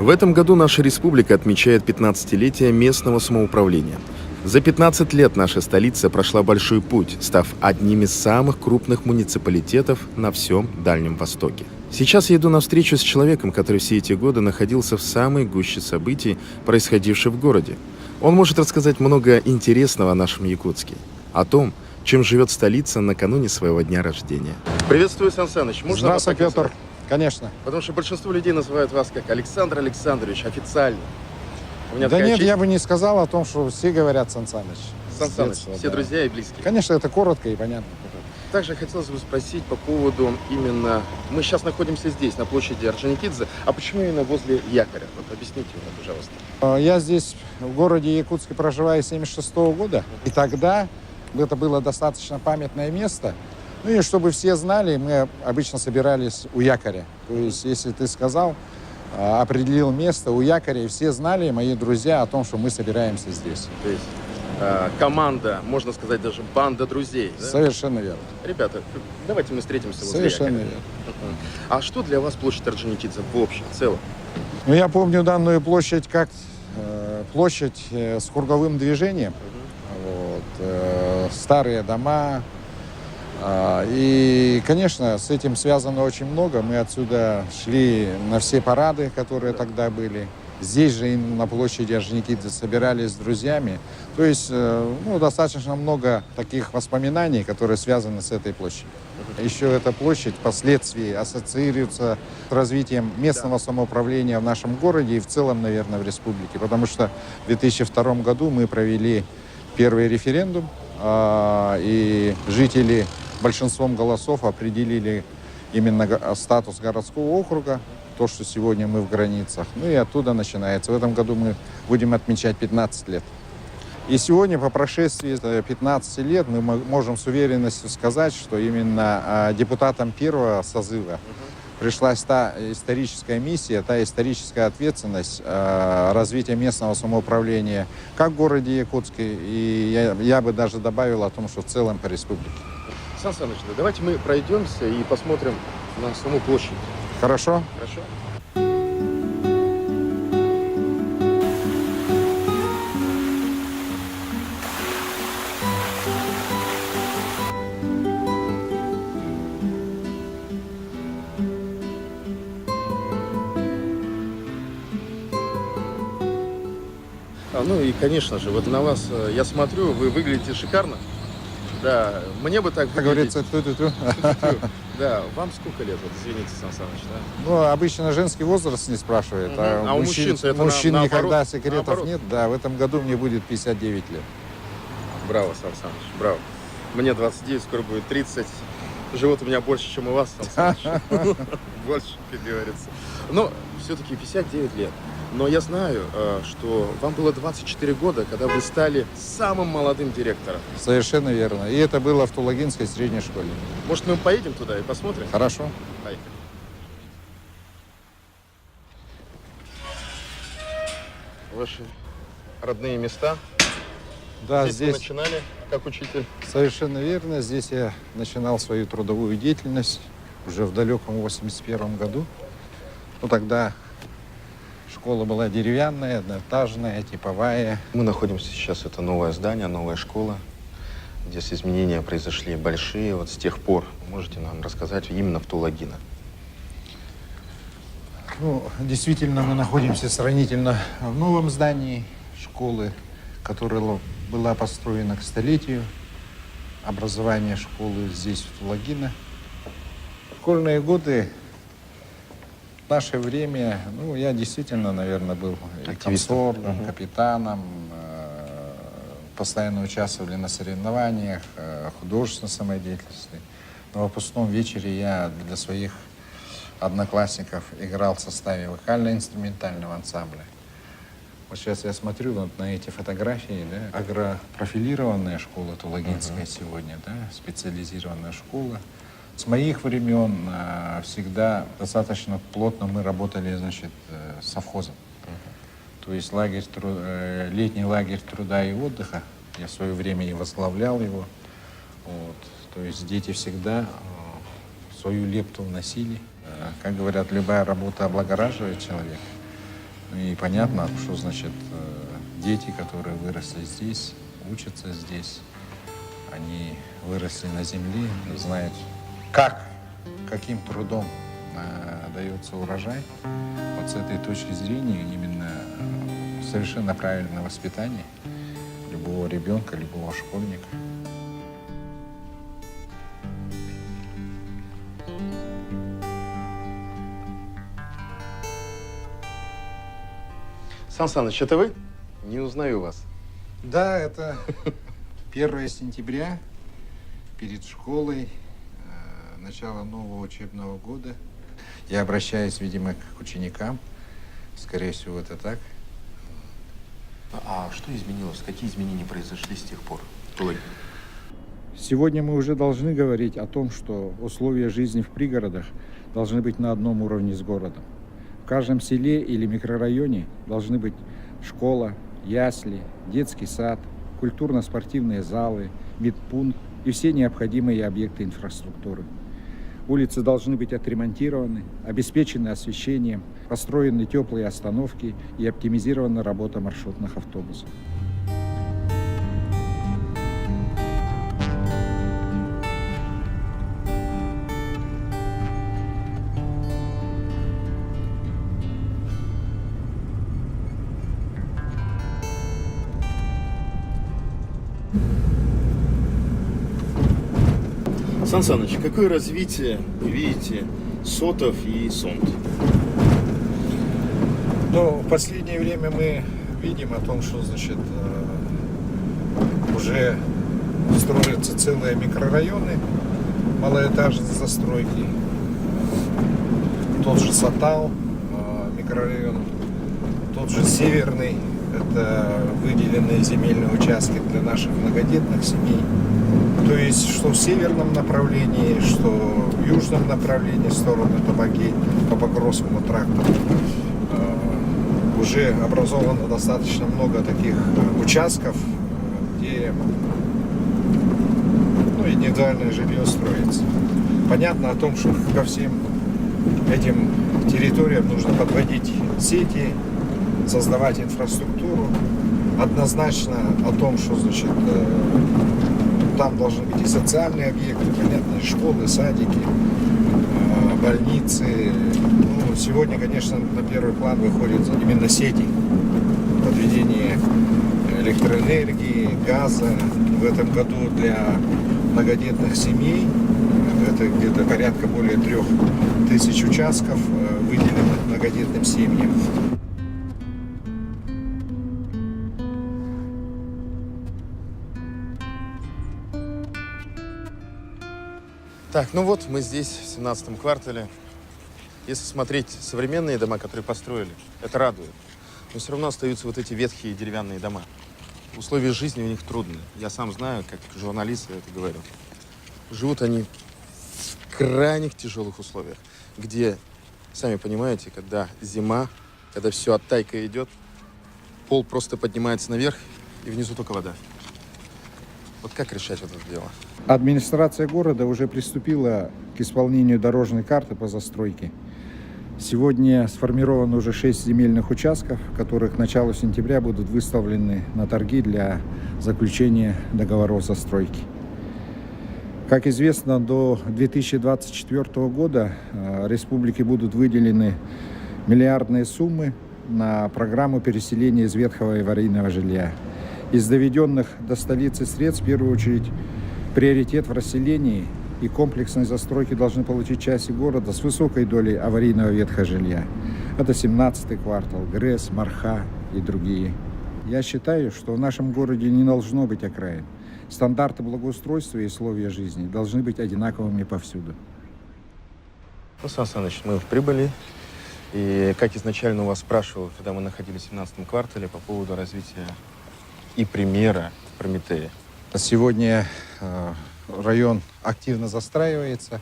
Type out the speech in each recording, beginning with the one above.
В этом году наша республика отмечает 15-летие местного самоуправления. За 15 лет наша столица прошла большой путь, став одним из самых крупных муниципалитетов на всем Дальнем Востоке. Сейчас я иду на встречу с человеком, который все эти годы находился в самой гуще событий, происходивших в городе. Он может рассказать много интересного о нашем Якутске, о том, чем живет столица накануне своего дня рождения. Приветствую, Сан Саныч. Можно Здравствуй, Петр. Конечно. Потому что большинство людей называют вас как Александр Александрович официально. Да нет, я бы не сказал о том, что все говорят Сан Саныч. Сан Саныч, все да. друзья и близкие. Конечно, это коротко и понятно. Также хотелось бы спросить по поводу именно... Мы сейчас находимся здесь, на площади Орджоникидзе. А почему именно возле якоря? Вот объясните мне, пожалуйста. Я здесь, в городе Якутске, проживаю с 1976 года. И тогда это было достаточно памятное место. Ну и чтобы все знали, мы обычно собирались у якоря. То есть, если ты сказал, определил место у якоря, и все знали, мои друзья, о том, что мы собираемся здесь. То есть команда, можно сказать, даже банда друзей, да? Совершенно верно. Ребята, давайте мы встретимся возле Совершенно якоря. верно. А что для вас площадь Орджоникидзе в общем, в целом? Ну, я помню данную площадь как площадь с круговым движением. Вот, старые дома. И, конечно, с этим связано очень много. Мы отсюда шли на все парады, которые тогда были. Здесь же на площади Орджоникидзе собирались с друзьями. То есть, достаточно много таких воспоминаний, которые связаны с этой площадью. Еще эта площадь впоследствии ассоциируется с развитием местного самоуправления в нашем городе и в целом, наверное, в республике. Потому что в 2002 году мы провели первый референдум, и жители большинством голосов определили именно статус городского округа, то, что сегодня мы в границах. Ну и оттуда начинается. В этом году мы будем отмечать 15 лет. И сегодня, по прошествии 15 лет, мы можем с уверенностью сказать, что именно депутатам первого созыва пришлась та историческая миссия, та историческая ответственность развития местного самоуправления как в городе Якутске, и я бы даже добавил о том, что в целом по республике. Сан Саныч, давайте мы пройдемся и посмотрим на саму площадь. Хорошо? Хорошо. Ну и, конечно же, вот на вас я смотрю, вы выглядите шикарно. Да, мне бы так как говорится, ту-ту-ту. Да, вам сколько лет? Вот, извините, Сан Саныч, да? Ну, обычно женский возраст не спрашивает, А у мужчин-то это мужчин наоборот, никогда секретов наоборот. нет. Да, в этом году мне будет 59 лет. Браво, Сан Саныч, браво. Мне 29, скоро будет 30. Живот у меня больше, чем у вас, Сан Саныч. Больше, как говорится. Но все-таки 59 лет. Но я знаю, что вам было 24 года, когда вы стали самым молодым директором. Совершенно верно. И это было в Тулагинской средней школе. Может, мы поедем туда и посмотрим? Хорошо. Поехали. Ваши родные места? Да, Здесь вы здесь начинали как учитель? совершенно верно. Здесь я начинал свою трудовую деятельность уже в далеком 81 году. Ну, тогда школа была деревянная, одноэтажная, типовая. Мы находимся сейчас, это новое здание, новая школа. Здесь изменения произошли большие. Вот с тех пор можете нам рассказать именно в Тулагино? Ну, действительно, мы находимся сравнительно в новом здании школы, которая была построена к столетию образования школы здесь, в Тулагино. Школьные годы, в наше время, ну, я действительно, наверное, был и комсоргом, капитаном, постоянно участвовали на соревнованиях, художественной самодеятельности. На выпускном вечере я для своих одноклассников играл в составе вокально-инструментального ансамбля. Вот сейчас я смотрю вот на эти фотографии, да, агропрофилированная школа Тулагинская сегодня, да, специализированная школа. С моих времен всегда достаточно плотно мы работали, значит, с совхозом. То есть летний лагерь труда и отдыха, я в свое время и возглавлял его. Вот. То есть дети всегда свою лепту вносили. Как говорят, любая работа облагораживает человека. И понятно, что значит дети, которые выросли здесь, учатся здесь, они выросли на земле, знают, каким трудом дается урожай. Вот с этой точки зрения именно совершенно правильное воспитание любого ребенка, любого школьника. Сан Саныч, это вы? Не узнаю вас. Да, это 1 сентября, перед школой, начало нового учебного года. Я обращаюсь, видимо, к ученикам. Скорее всего, это так. А что изменилось? Какие изменения произошли с тех пор? Толь? Сегодня мы уже должны говорить о том, что условия жизни в пригородах должны быть на одном уровне с городом. В каждом селе или микрорайоне должны быть школа, ясли, детский сад, культурно-спортивные залы, медпункт и все необходимые объекты инфраструктуры. Улицы должны быть отремонтированы, обеспечены освещением, построены теплые остановки и оптимизирована работа маршрутных автобусов. Сан Саныч, какое развитие вы видите СОТов и СОНТ? Но в последнее время мы видим о том, что, значит, уже строятся целые микрорайоны, малоэтажные застройки. Тот же Сатау микрорайон, тот же Северный, это выделенные земельные участки для наших многодетных семей. То есть, что в северном направлении, что в южном направлении, в сторону Табаки, по Покровскому тракту, уже образовано достаточно много таких участков, где индивидуальное жилье строится. Понятно о том, что ко всем этим территориям нужно подводить сети, создавать инфраструктуру. Однозначно о том, что, значит, там должны быть и социальные объекты, понятно, и школы, садики, больницы. Ну, сегодня, конечно, на первый план выходят именно сети подведения электроэнергии, газа. В этом году для многодетных семей это где-то порядка более 3000 участков выделенных многодетным семьям. Так, ну вот мы здесь, в 17-м квартале. Если смотреть современные дома, которые построили, это радует. Но все равно остаются вот эти ветхие деревянные дома. Условия жизни у них трудные. Я сам знаю, как журналист я это говорю. Живут они в крайних тяжелых условиях, где, сами понимаете, когда зима, когда все оттайка идет, пол просто поднимается наверх, и внизу только вода. Вот как решать вот это дело? Администрация города уже приступила к исполнению дорожной карты по застройке. Сегодня сформировано уже 6 земельных участков, которые к началу сентября будут выставлены на торги для заключения договоров застройки. Как известно, до 2024 года республике будут выделены миллиардные суммы на программу переселения из ветхого и аварийного жилья. Из доведенных до столицы средств, в первую очередь, приоритет в расселении и комплексной застройки должны получить части города с высокой долей аварийного ветхого жилья. Это 17-й квартал, ГРЭС, Марха и другие. Я считаю, что в нашем городе не должно быть окраин. Стандарты благоустройства и условия жизни должны быть одинаковыми повсюду. Ну, Сан Саныч, мы прибыли. И как изначально у вас спрашивал, когда мы находились в 17-м квартале, по поводу развития и примера Прометея. Сегодня район активно застраивается.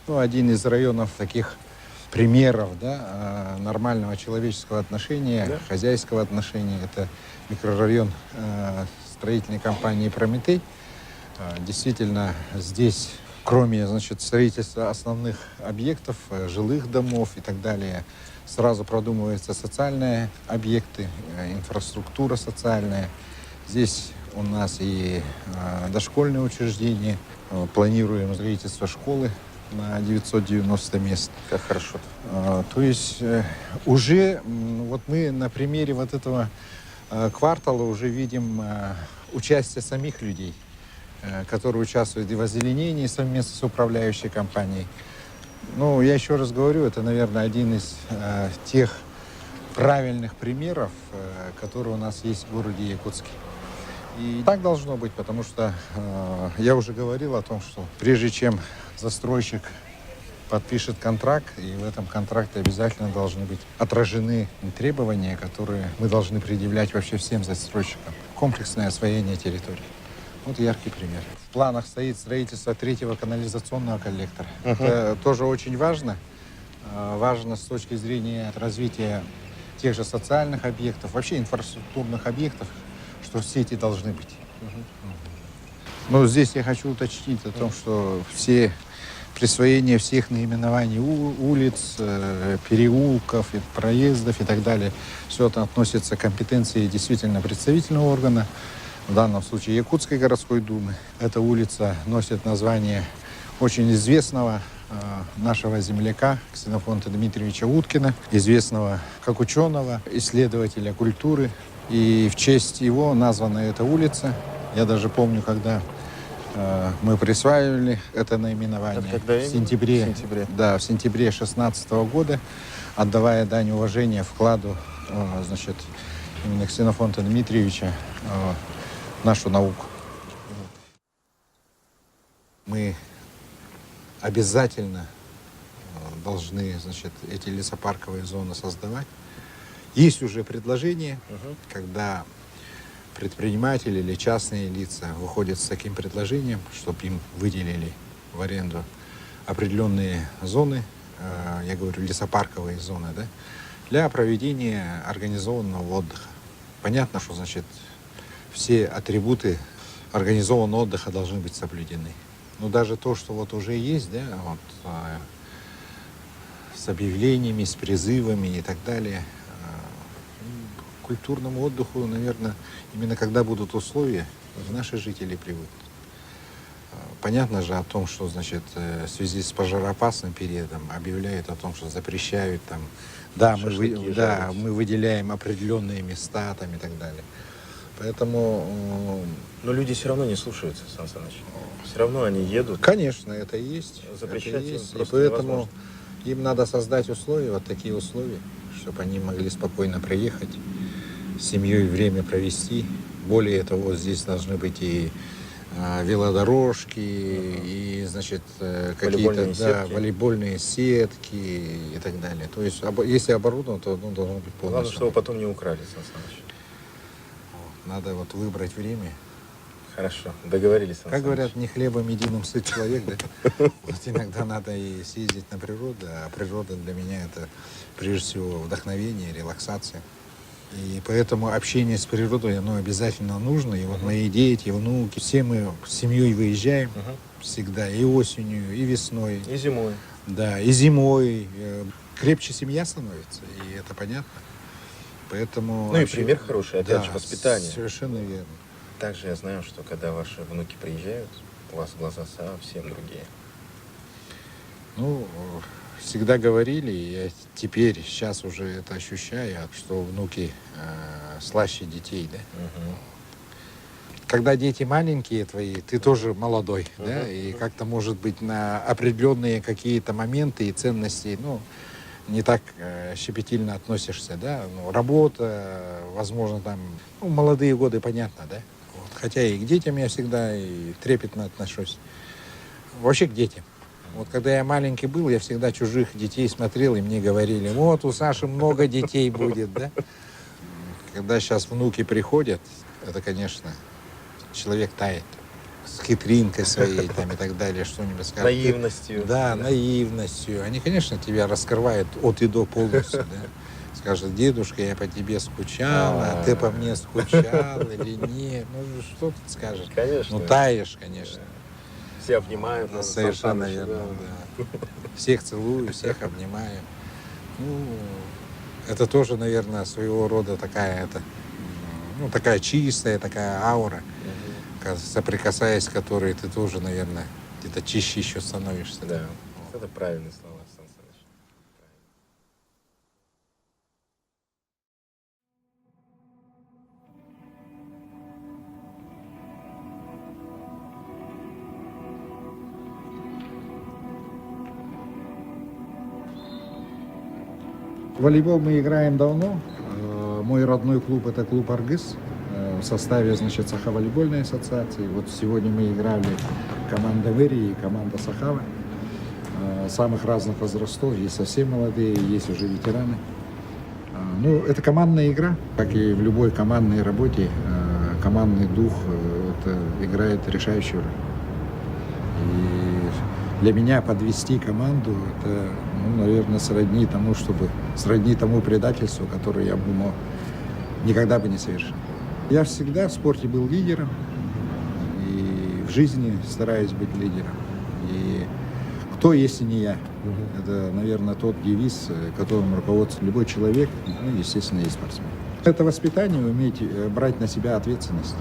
Ну, один из районов таких примеров, да, нормального человеческого отношения, да, хозяйского отношения. Это микрорайон строительной компании «Прометей». Действительно, здесь кроме, значит, строительства основных объектов, жилых домов и так далее, сразу продумываются социальные объекты, инфраструктура социальная. Здесь у нас и дошкольные учреждения, планируем строительство школы на 990 мест. Как хорошо. То есть уже вот мы на примере вот этого квартала уже видим участие самих людей, которые участвуют и в озеленении совместно с управляющей компанией. Ну, я еще раз говорю, это, наверное, один из тех правильных примеров, которые у нас есть в городе Якутске. И так должно быть, потому что я уже говорил о том, что прежде чем застройщик подпишет контракт, и в этом контракте обязательно должны быть отражены требования, которые мы должны предъявлять вообще всем застройщикам. Комплексное освоение территории. Вот яркий пример. В планах стоит строительство 3-го канализационного коллектора. Это тоже очень важно. Важно с точки зрения развития тех же социальных объектов, вообще инфраструктурных объектов, что сети должны быть. Но здесь я хочу уточнить о том, что все присвоение всех наименований улиц, переулков, проездов и так далее, все это относится к компетенции действительно представительного органа, в данном случае Якутской городской думы. Эта улица носит название очень известного нашего земляка Ксенофонта Дмитриевича Уткина, известного как ученого, исследователя культуры. И в честь его названа эта улица. Я даже помню, когда мы присваивали это наименование в сентябре. Да, в сентябре 2016 года, отдавая дань уважения вкладу, значит, именно Ксенофонта Дмитриевича в нашу науку. Мы обязательно должны, значит, эти лесопарковые зоны создавать. Есть уже предложение, когда предприниматели или частные лица выходят с таким предложением, чтобы им выделили в аренду определенные зоны, я говорю, лесопарковые зоны, да, для проведения организованного отдыха. Понятно, что, значит, все атрибуты организованного отдыха должны быть соблюдены. Но даже то, что вот уже есть, да, вот, с объявлениями, с призывами и так далее, к культурному отдыху, наверное, именно когда будут условия, наши жители привыкнут. Понятно же о том, что, значит, в связи с пожароопасным периодом объявляют о том, что запрещают там, да, мы выделяем определенные места там и так далее. Поэтому... Но люди все равно не слушаются, Сан Саныч. Все равно они едут. Конечно, это и есть. Запрещать это и им есть. просто И поэтому невозможно. им надо создать условия, вот такие условия, чтобы они могли спокойно приехать, с семьей время провести. Более того, здесь должны быть и велодорожки, и, значит, какие-то волейбольные сетки и так далее. То есть, если оборудовано, то оно должно быть полностью. Главное, чтобы потом не украли, Сан Саныч. Надо вот выбрать время. Хорошо, договорились, Сан Как Саныч. говорят, не хлебом единым сыт человек, да? Вот иногда надо и съездить на природу, а природа для меня это прежде всего вдохновение, релаксация. И поэтому общение с природой, оно обязательно нужно. И вот мои дети, внуки, все мы с семьей выезжаем всегда, и осенью, и весной. И зимой. Да, и зимой. Крепче семья становится, и это понятно. Поэтому... Ну и пример хороший, опять же, воспитание. Совершенно верно. Также я знаю, что когда ваши внуки приезжают, у вас глаза совсем другие. Ну, всегда говорили, и я теперь, сейчас уже это ощущаю, что внуки слаще детей, да. Когда дети маленькие твои, ты тоже молодой, да, и как-то, может быть, на определенные какие-то моменты и ценности, ну, не так щепетильно относишься, да, ну, работа, возможно, там, ну, молодые годы, понятно, да, вот. Хотя и к детям я всегда и трепетно отношусь, вообще к детям. Вот когда я маленький был, я всегда чужих детей смотрел, и мне говорили, вот у Саши много детей будет, да. Когда сейчас внуки приходят, это, конечно, человек тает с хитринкой своей там и так далее, что-нибудь скажет. Наивностью. Да, наивностью. Они, конечно, тебя раскрывают от и до полностью, да. Скажет, дедушка, я по тебе скучал, а ты по мне скучал или нет. Ну, что ты скажешь? Конечно. Ну, таешь, конечно. Все обнимают. наверное, Совершенно Сан Саныч, верно, да. да. Всех целую, всех обнимаю. Ну, это тоже, наверное, своего рода такая чистая, такая аура, соприкасаясь с которой ты тоже, наверное, где-то чище еще становишься. Да, это правильные слова, Сан Саныч. В волейбол мы играем давно. Мой родной клуб — это клуб «Аргыс» в составе, значит, Саха-волейбольной ассоциации. Вот сегодня мы играли команда «Вэри» и команда «Сахава». Самых разных возрастов. Есть совсем молодые, есть уже ветераны. Ну, это командная игра. Как и в любой командной работе, командный дух это играет решающую роль. И для меня подвести команду — это, наверное, сродни тому предательству, которое я бы никогда бы не совершил. Я всегда в спорте был лидером, и в жизни стараюсь быть лидером. И кто, если не я? Это, наверное, тот девиз, которым руководствует любой человек, естественно, и спортсмен. Это воспитание, уметь брать на себя ответственность.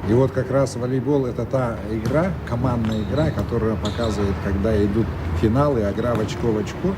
И вот как раз волейбол — это та игра, командная игра, которая показывает, когда идут финалы, игра в очко в очко.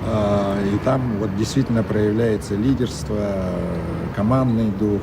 И там вот действительно проявляется лидерство, командный дух,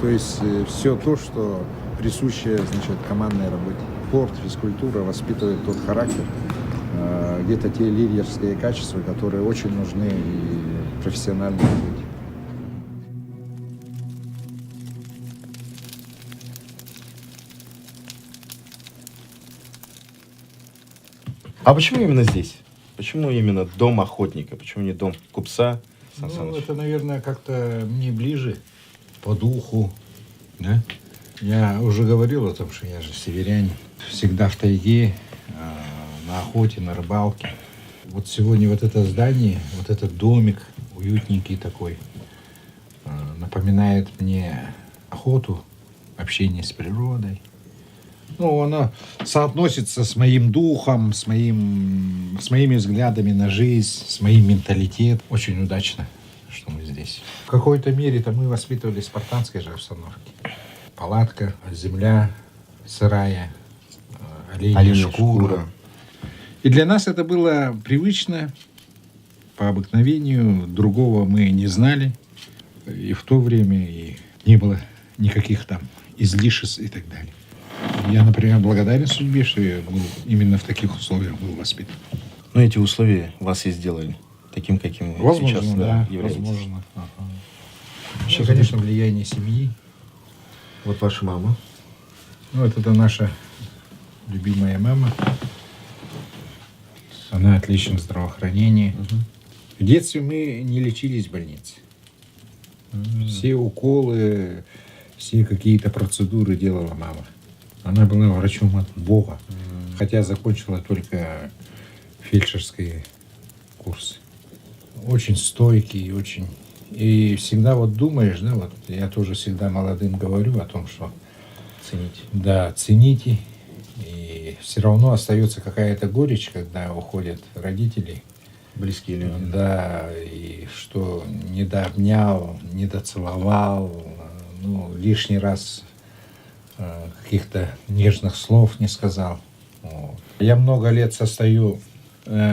то есть все то, что присуще, значит, командной работе. Спорт, физкультура воспитывает тот характер, где-то те лидерские качества, которые очень нужны и в профессиональной работе. А почему именно здесь? Почему именно дом охотника? Почему не дом купца, Сан Саныч? Это, наверное, как-то мне ближе по духу, да? Я уже говорил о том, что я же северянин. Всегда в тайге, на охоте, на рыбалке. Вот сегодня вот это здание, вот этот домик уютненький такой, напоминает мне охоту, общение с природой. Ну, оно соотносится с моим духом, с моими взглядами на жизнь, с моим менталитетом. Очень удачно, что мы здесь. В какой-то мере-то мы воспитывались в спартанской же обстановке. Палатка, земля сырая, оленья шкура. И для нас это было привычно, по обыкновению. Другого мы не знали. И в то время и не было никаких там излишеств и так далее. Я, например, благодарен судьбе, что я был именно в таких условиях был воспитан. Но эти условия вас и сделали таким, каким вы сейчас являетесь. Возможно. Еще, конечно, влияние семьи. Вот ваша мама. Ну, вот это наша любимая мама. Она отлична в здравоохранении. В детстве мы не лечились в больнице. Все уколы, все какие-то процедуры делала мама. Она была врачом от Бога, хотя закончила только фельдшерские курсы. Очень стойкий, очень... И всегда вот думаешь, да, вот я тоже всегда молодым говорю о том, что... Цените. Да, цените. И все равно остается какая-то горечь, когда уходят родители. Близкие люди. Да, и что не дообнял, не доцеловал, лишний раз каких-то нежных слов не сказал. Вот. Я много лет состою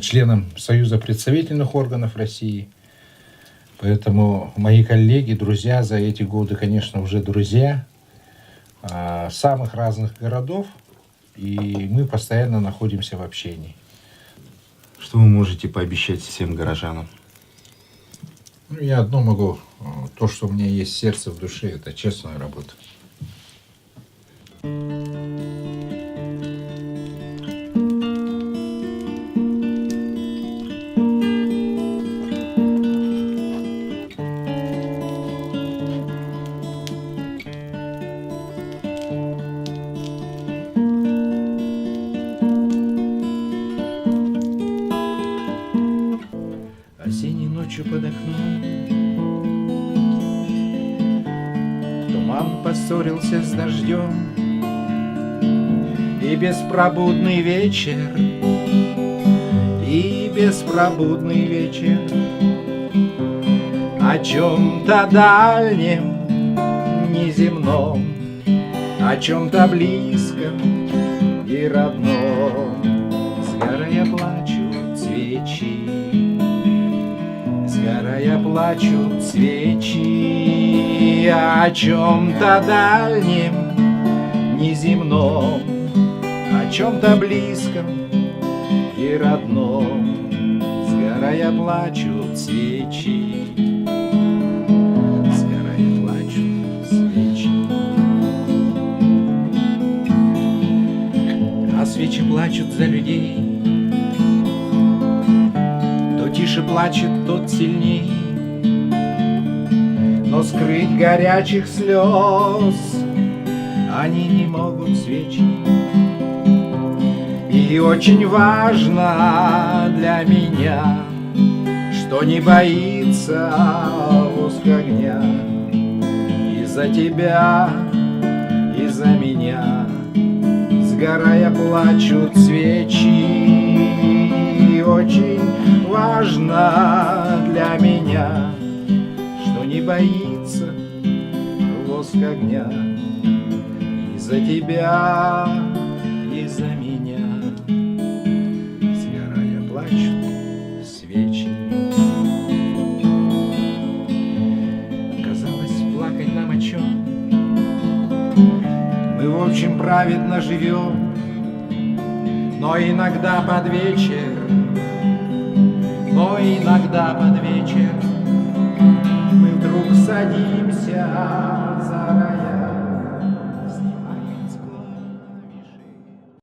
членом Союза представительных органов России, поэтому мои коллеги, друзья за эти годы, конечно, уже друзья самых разных городов, и мы постоянно находимся в общении. Что вы можете пообещать всем горожанам? Я одно могу. То, что у меня есть сердце в душе, это честная работа. Осенней ночью под окном туман поссорился с дождем. И беспробудный вечер, и беспробудный вечер о чем-то дальнем, неземном, о чем-то близком и родном. Сгорая плачут свечи, сгорая плачут свечи о чем-то дальнем, неземном, о чем-то близком и родном. Сгорая плачут свечи, сгорая плачут свечи. А свечи плачут за людей, кто тише плачет, тот сильней. Но скрыть горячих слез они не могут свечи. И очень важно для меня, что не боится воск огня. И за тебя, и за меня сгорая плачут свечи. Очень важно для меня, что не боится воск огня. И за тебя, и за меня сгорая плачут свечи. Казалось, плакать нам о чем? Мы в общем праведно живем, но иногда под вечер, но иногда под вечер мы вдруг садимся